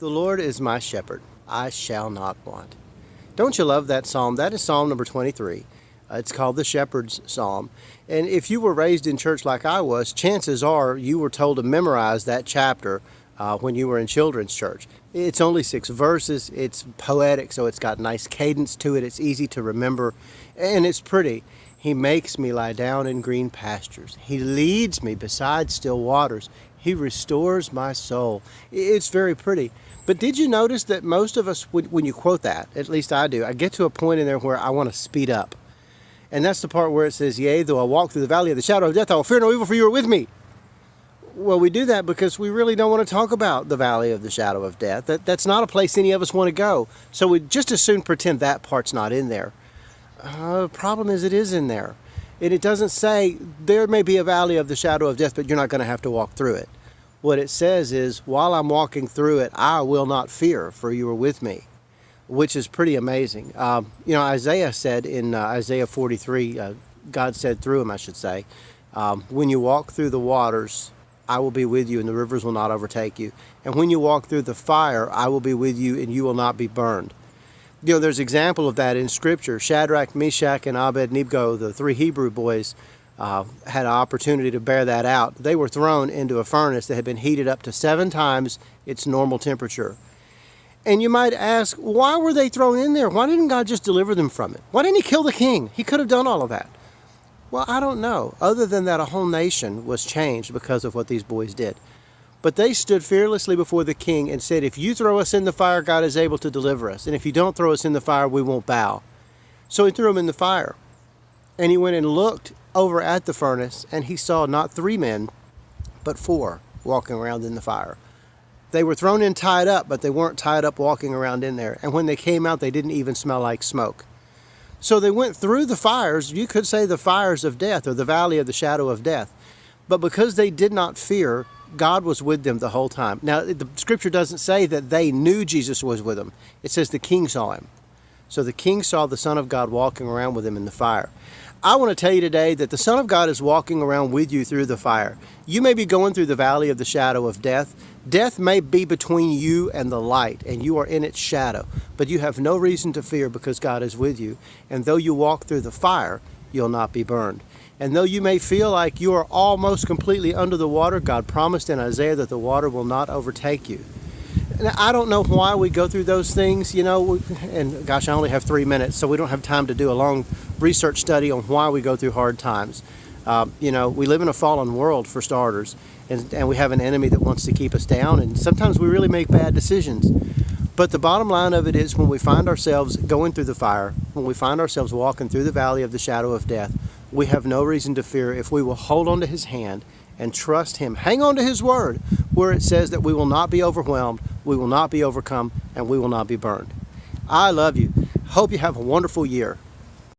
The Lord is my shepherd, I shall not want. Don't you love that psalm? That is Psalm number 23. It's called the Shepherd's Psalm. And if you were raised in church like I was, chances are you were told to memorize that chapter when you were in children's church. It's only 6 verses. It's poetic, so it's got nice cadence to it. It's easy to remember, and it's pretty. He makes me lie down in green pastures. He leads me beside still waters. He restores my soul. It's very pretty. But did you notice that most of us, when you quote that, at least I do, I get to a point in there where I want to speed up. And that's the part where it says, yea, though I walk through the valley of the shadow of death, I will fear no evil, for you are with me. Well, we do that because we really don't want to talk about the valley of the shadow of death. That's not a place any of us want to go. So we just as soon pretend that part's not in there. The problem is it is in there. And it doesn't say there may be a valley of the shadow of death, but you're not going to have to walk through it. What it says is, while I'm walking through it, I will not fear, for you are with me, which is pretty amazing. Isaiah said in Isaiah 43, God said through him, I should say, when you walk through the waters, I will be with you, and the rivers will not overtake you. And when you walk through the fire, I will be with you, and you will not be burned. There's an example of that in Scripture. Shadrach, Meshach, and Abednego, the 3 Hebrew boys, had an opportunity to bear that out. They were thrown into a furnace that had been heated up to 7 times its normal temperature. And you might ask, why were they thrown in there? Why didn't God just deliver them from it? Why didn't he kill the king? He could have done all of that. Well, I don't know, other than that a whole nation was changed because of what these boys did. But they stood fearlessly before the king and said, if you throw us in the fire, God is able to deliver us. And if you don't throw us in the fire, we won't bow. So he threw them in the fire. And he went and looked over at the furnace, and he saw not 3 men, but 4 walking around in the fire. They were thrown in tied up, but they weren't tied up walking around in there. And when they came out, they didn't even smell like smoke. So they went through the fires, you could say the fires of death, or the valley of the shadow of death. But because they did not fear, God was with them the whole time. Now, the Scripture doesn't say that they knew Jesus was with them. It says the king saw him. So the king saw the Son of God walking around with him in the fire. I want to tell you today that the Son of God is walking around with you through the fire. You may be going through the valley of the shadow of death. Death may be between you and the light, and you are in its shadow. But you have no reason to fear because God is with you. And though you walk through the fire, you'll not be burned. And though you may feel like you are almost completely under the water, God promised in Isaiah that the water will not overtake you. And I don't know why we go through those things, and gosh, I only have 3 minutes, so we don't have time to do a long research study on why we go through hard times. We live in a fallen world, for starters, and we have an enemy that wants to keep us down, and sometimes we really make bad decisions. But the bottom line of it is, when we find ourselves going through the fire, when we find ourselves walking through the valley of the shadow of death, we have no reason to fear if we will hold on to his hand and trust him. Hang on to his word, where it says that we will not be overwhelmed, we will not be overcome, and we will not be burned. I love you. Hope you have a wonderful year.